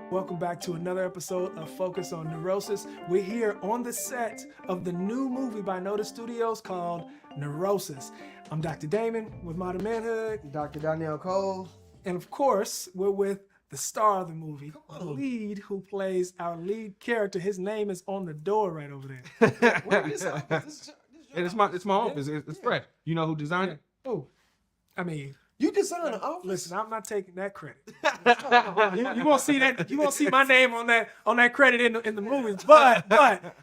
Welcome back to another episode of Focus on Neurosis. We're here on the set of the new movie by Notis Studios called Neurosis. I'm Dr. Damon with Modern Manhood. Dr. Danielle Cole. And of course, we're with the star of the movie, the lead who plays our lead character. His name is on the door right over there. Where is this? It's my office. It's fresh. You know who designed it? Oh, I mean, You designed the office? listen, I'm not taking that credit. you won't see that. You won't see my name on that credit in the movies. But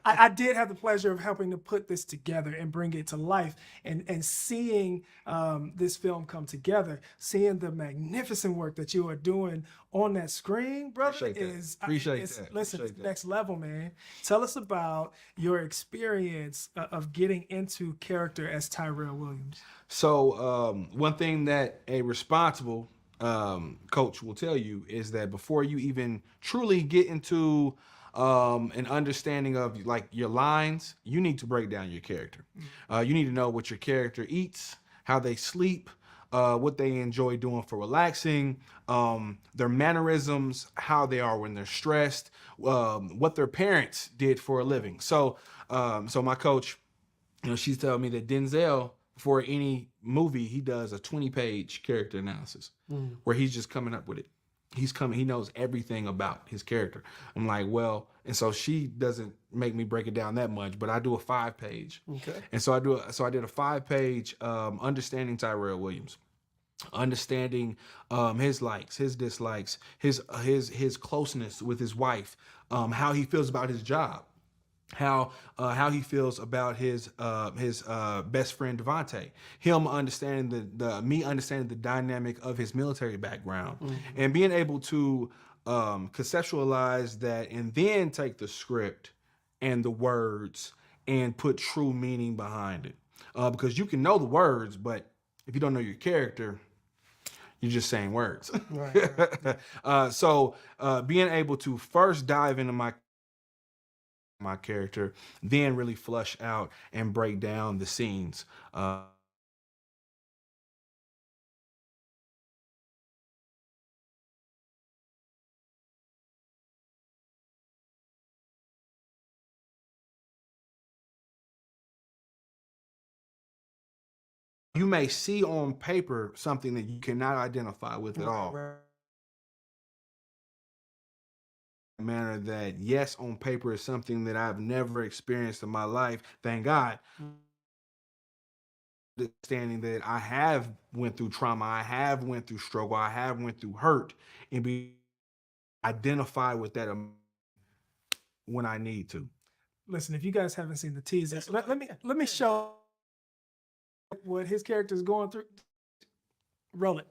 I did have the pleasure of helping to put this together and bring it to life, and seeing this film come together, seeing the magnificent work that you are doing on that screen, brother, Appreciate that. Listen, Appreciate it's that. next level, man. Tell us about your experience of getting into character as Tyrell Williams. So one thing that a responsible coach will tell you is that before you even truly get into an understanding of like your lines, you need to break down your character. You need to know what your character eats, how they sleep, what they enjoy doing for relaxing, their mannerisms, how they are when they're stressed, what their parents did for a living. So my coach, she's telling me that Denzel, for any movie, he does a 20-page character analysis where he's just coming up with it. He knows everything about his character. I'm like, well, and so she doesn't make me break it down that much, but I do a 5-page. Okay. And so I did a 5-page understanding Tyrell Williams. Understanding his likes, his dislikes, his closeness with his wife, how he feels about his job, how he feels about his best friend Devontae, him understanding me understanding the dynamic of his military background, and being able to conceptualize that, and then take the script and the words and put true meaning behind it, because you can know the words, but if you don't know your character, you're just saying words. Right. So being able to first dive into my character, then really flush out and break down the scenes. You may see on paper something that you cannot identify with at all. Manner that, yes, on paper is something that I've never experienced in my life. Thank God. Understanding that I have went through trauma, I have went through struggle, I have went through hurt, and be identified with that when I need to. Listen, if you guys haven't seen the teasers, let me show what his character is going through. Roll it.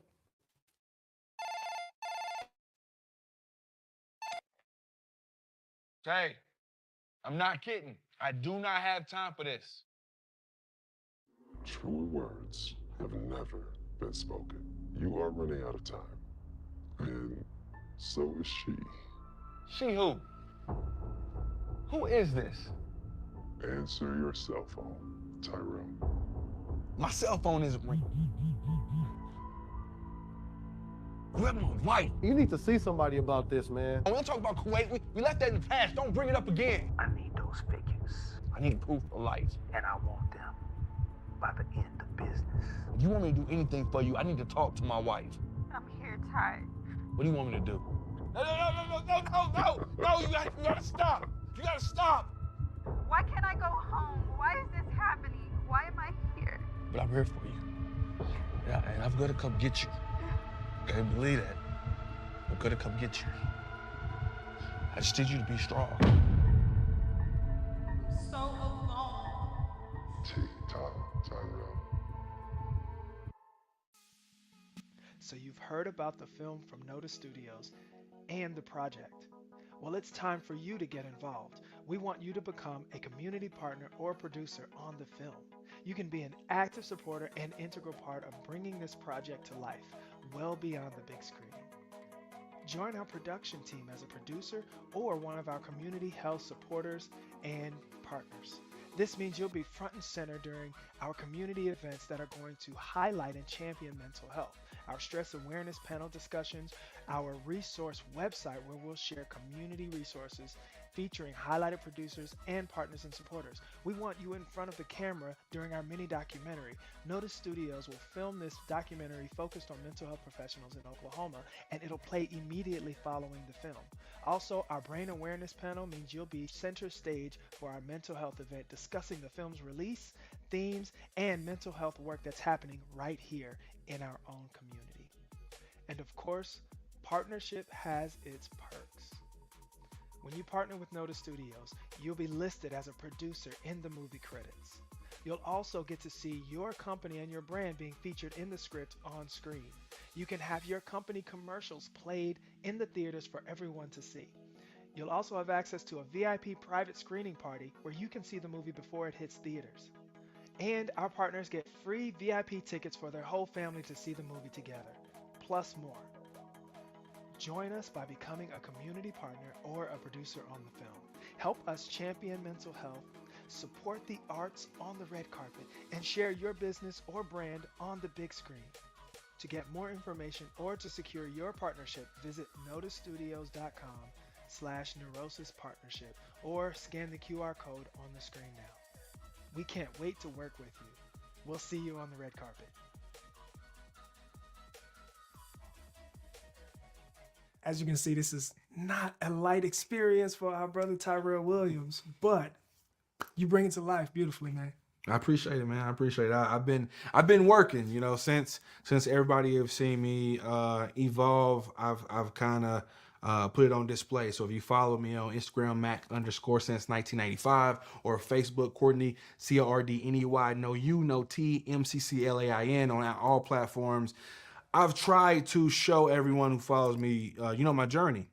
Hey, I'm not kidding. I do not have time for this. Truer words have never been spoken. You are running out of time. And so is she. She who? Who is this? Answer your cell phone, Tyrell. My cell phone isn't ringing. You have my wife. You need to see somebody about this, man. We don't talk about Kuwait. We left that in the past. Don't bring it up again. I need those figures, I need proof of life. and I want them by the end of business. If you want me to do anything for you, I need to talk to my wife. I'm here, Ty. What do you want me to do? No, you gotta stop. You gotta stop. Why can't I go home? Why is this happening? Why am I here? But I'm here for you. Yeah, and I'm gonna come get you. Okay, believe that. I'm gonna come get you. I just need you to be strong. So alone. Tick-tock, Tyrell. So you've heard about the film from Notis Studios and the project. Well, it's time for you to get involved. We want you to become a community partner or producer on the film. You can be an active supporter and integral part of bringing this project to life, well beyond the big screen. Join our production team as a producer or one of our community health supporters and partners. This means you'll be front and center during our community events that are going to highlight and champion mental health, our stress awareness panel discussions, our resource website where we'll share community resources featuring highlighted producers and partners and supporters. We want you in front of the camera during our mini documentary. Notis Studios will film this documentary focused on mental health professionals in Oklahoma, and it'll play immediately following the film. Also, our brain awareness panel means you'll be center stage for our mental health event discussing the film's release, themes, and mental health work that's happening right here in our own community. And of course, partnership has its perks. When you partner with Notis Studios, you'll be listed as a producer in the movie credits. You'll also get to see your company and your brand being featured in the script on screen. You can have your company commercials played in the theaters for everyone to see. You'll also have access to a VIP private screening party where you can see the movie before it hits theaters. And our partners get free VIP tickets for their whole family to see the movie together, plus more. Join us by becoming a community partner or a producer on the film. Help us champion mental health, support the arts on the red carpet, and share your business or brand on the big screen. To get more information or to secure your partnership, visit notisstudios.com/Neurosis partnership or scan the QR code on the screen now. We can't wait to work with you. We'll see you on the red carpet. As you can see, this is not a light experience for our brother Tyrell Williams, but you bring it to life beautifully, man. I appreciate it, man. I appreciate it. I've been working, since everybody have seen me evolve. I've kind of put it on display. So if you follow me on Instagram, Mac_since 1995, or Facebook, Cordney, Cordney, no U, no T, MCCLAIN on all platforms. I've tried to show everyone who follows me, my journey.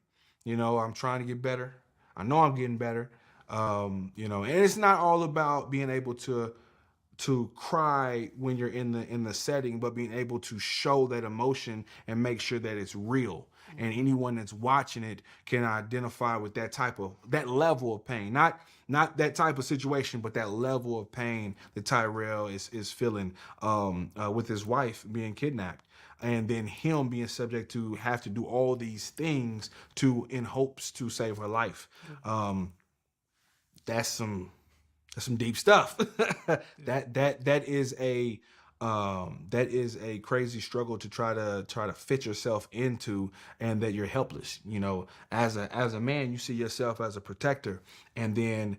I'm trying to get better. I know I'm getting better. And it's not all about being able to cry when you're in the setting, but being able to show that emotion and make sure that it's real. And anyone that's watching it can identify with that level of pain. Not that type of situation, but that level of pain that Tyrell is feeling with his wife being kidnapped. And then him being subject to have to do all these things in hopes to save her life. That's some deep stuff. That is a crazy struggle to try to fit yourself into, and that you're helpless. As a man, you see yourself as a protector, and then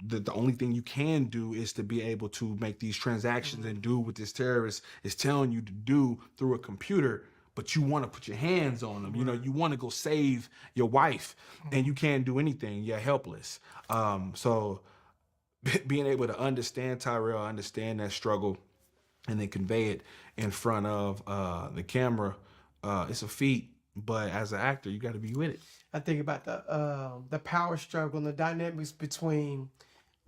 the only thing you can do is to be able to make these transactions and do what this terrorist is telling you to do through a computer, but you want to put your hands on them. You want to go save your wife, and you can't do anything. You're helpless. So being able to understand Tyrell, understand that struggle, and then convey it in front of the camera, it's a feat. But as an actor, you got to be with it. I think about the power struggle and the dynamics between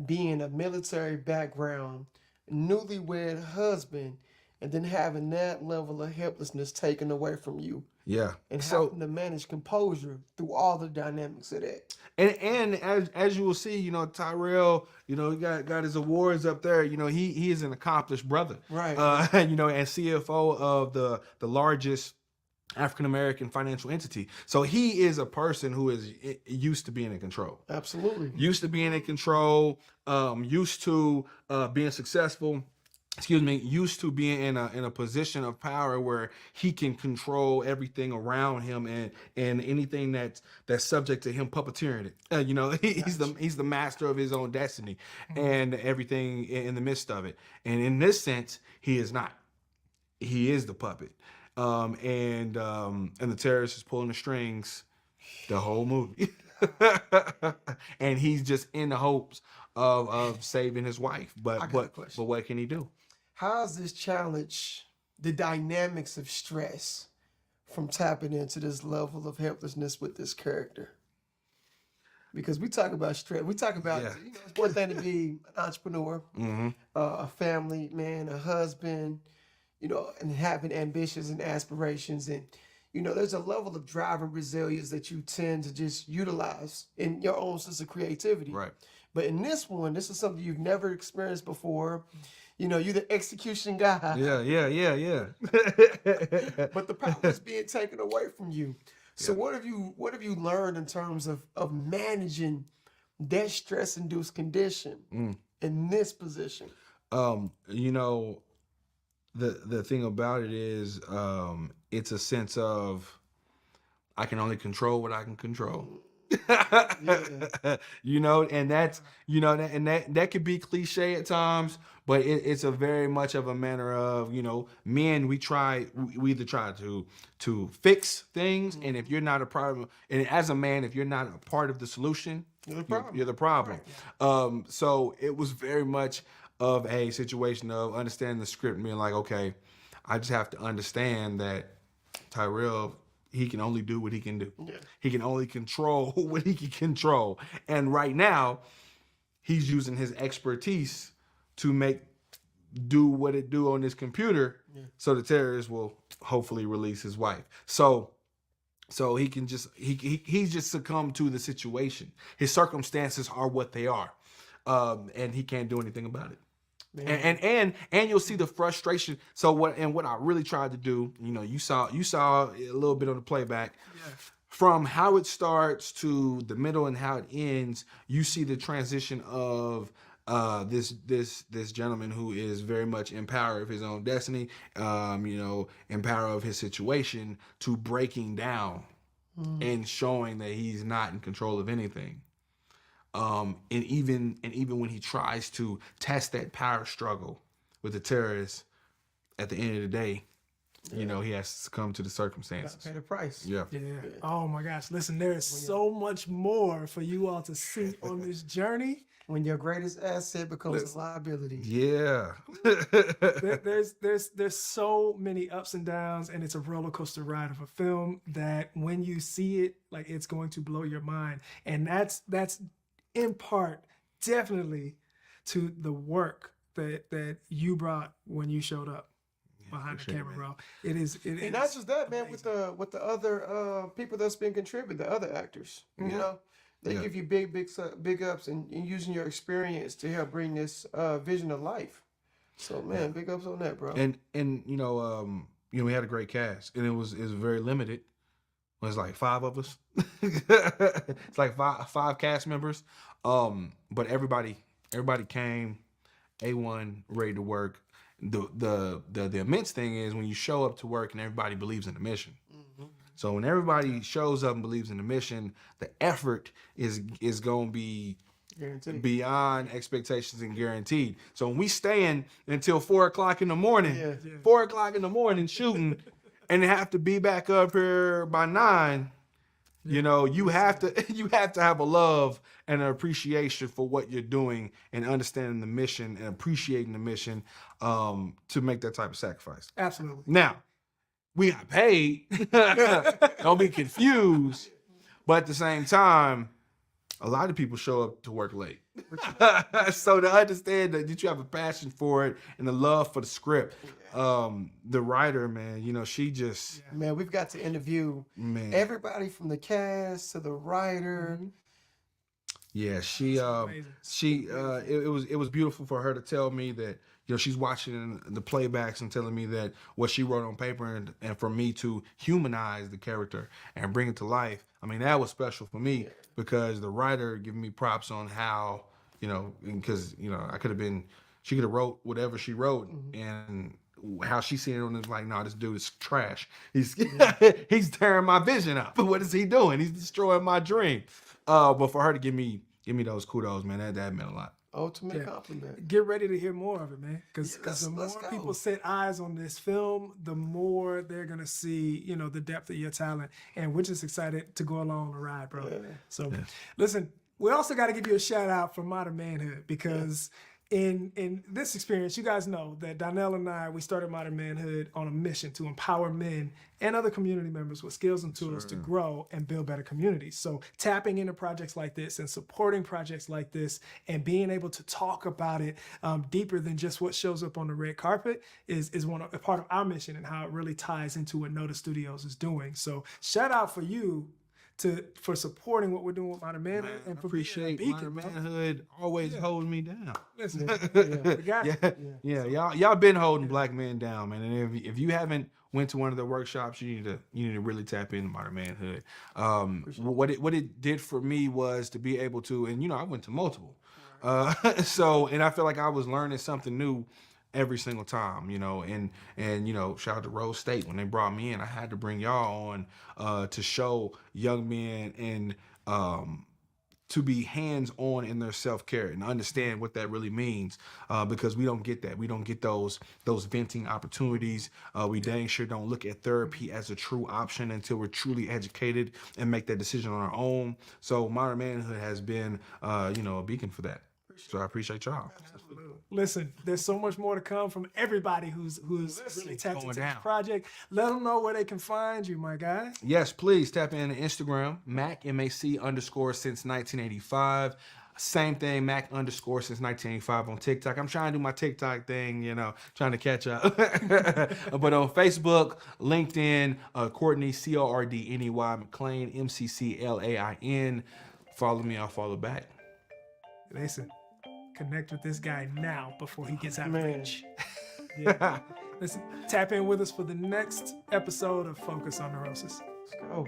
being a military background, newlywed husband, and then having that level of helplessness taken away from you. Yeah. And having to manage composure through all the dynamics of that. And as you will see, Tyrell, he got his awards up there. He is an accomplished brother. Right. And CFO of the largest African-American financial entity. So he is a person who is used to being in control. Absolutely. Used to being in control, used to being successful. Used to being in a position of power where he can control everything around him and anything that's subject to him puppeteering it. He's the master of his own destiny and everything in the midst of it. And in this sense, he is not. He is the puppet. And the terrorist is pulling the strings the whole movie. And he's just in the hopes of saving his wife. But what can he do? How does this challenge the dynamics of stress from tapping into this level of helplessness with this character? Because we talk about stress. We talk about, it's one thing to be an entrepreneur, a family man, a husband, and having ambitions and aspirations. And, you know, there's a level of drive and resilience that you tend to just utilize in your own sense of creativity. Right. But in this one, this is something you've never experienced before. You know, you're the execution guy. Yeah. But the power is being taken away from you. So what have you learned in terms of managing that stress-induced condition in this position? You know, the thing about it is, it's a sense of I can only control what I can control. You know, and that's, you know, and that could be cliche at times, but it's a very much of a manner of, you know, men, we either try to fix things, and if you're not a part of, and as a man, if you're not a part of the solution, you're the problem. Right. So it was very much of a situation of understanding the script and being like, okay, I just have to understand that Tyrell, he can only do what he can do. Yeah. He can only control what he can control. And right now, he's using his expertise to do what it do on this computer, so the terrorist will hopefully release his wife. So he can he's just succumbed to the situation. His circumstances are what they are. And he can't do anything about it. And you'll see the frustration. So what I really tried to do, you know, you saw a little bit on the playback. Yeah. From how it starts to the middle and how it ends, you see the transition of this gentleman who is very much in power of his own destiny, you know, in power of his situation, to breaking down and showing that he's not in control of anything. And even when he tries to test that power struggle with the terrorists, at the end of the day, you know, he has to succumb to the circumstances. Pay the price. Yeah. Oh my gosh! Listen, there is so much more for you all to see on this journey. When your greatest asset becomes a liability. Yeah. There's so many ups and downs, and it's a roller coaster ride of a film that when you see it, like, it's going to blow your mind, and that's in part definitely to the work that you brought when you showed up behind the camera, bro. It is not just that, man, amazing. with the other people that's been contributing, the other actors, you know, they give you big ups and using your experience to help bring this vision to life. So man, big ups on that, bro. And you know, we had a great cast, and it was very limited. It was like 5 of us. It's like five cast members. But everybody came A1 ready to work. The immense thing is when you show up to work and everybody believes in the mission. Mm-hmm. So when everybody shows up and believes in the mission, the effort is going to be guaranteed, beyond expectations and guaranteed. So when we stand until 4 o'clock in the morning, 4 o'clock in the morning shooting, and have to be back up here by 9, you know, you have to have a love and an appreciation for what you're doing and understanding the mission and appreciating the mission to make that type of sacrifice. Absolutely. Now, we got paid. Don't be confused. But at the same time, a lot of people show up to work late. So to understand that you have a passion for it and the love for the script, the writer, man, you know, she just... Man, we've got to interview everybody from the cast to the writer. Mm-hmm. Yeah, it was beautiful for her to tell me that, you know, she's watching the playbacks and telling me that what she wrote on paper and for me to humanize the character and bring it to life. I mean, that was special for me because the writer giving me props on how, you know, because, you know, she could have wrote whatever she wrote and how she seen it on is like, no, this dude is trash. He's tearing my vision up. What is he doing? He's destroying my dream. But for her to give me those kudos, man, that meant a lot. Ultimate compliment. Get ready to hear more of it, man. Because the more people set eyes on this film, the more they're gonna see, you know, the depth of your talent. And we're just excited to go along the ride, bro. Yeah. So listen, we also got to give you a shout out for Modern Manhood because in this experience, you guys know that Donnell and I, we started Modern Manhood on a mission to empower men and other community members with skills and tools to grow and build better communities. So tapping into projects like this and supporting projects like this and being able to talk about it deeper than just what shows up on the red carpet is a part of our mission and how it really ties into what Notis Studios is doing. So shout out for you for supporting what we're doing with Modern Manhood, Man, and I for appreciate being a beacon, Modern bro. Manhood always holding me down. Listen, we got it. Y'all been holding black men down, man. And if you haven't went to one of the workshops, you need to really tap into Modern Manhood. What it did for me was to be able to, and I went to multiple, and I feel like I was learning something new every single time, and shout out to Rose State when they brought me in. I had to bring y'all on to show young men and to be hands-on in their self-care and understand what that really means, because we don't get that. We don't get those venting opportunities. We dang sure don't look at therapy as a true option until we're truly educated and make that decision on our own. So Modern Manhood has been a beacon for that. So I appreciate y'all. Listen, there's so much more to come from everybody who's really tapped into this project. Let them know where they can find you, my guy. Yes, please tap in to Instagram, Mac, MAC _ since 1985. Same thing, Mac _ since 1985 on TikTok. I'm trying to do my TikTok thing, trying to catch up. But on Facebook, LinkedIn, Cordney, Cordney, McClain, MCCLAIN. Follow me, I'll follow back. Listen, connect with this guy now before he gets out of reach. Listen, tap in with us for the next episode of Focus on Neurosis. Let's go.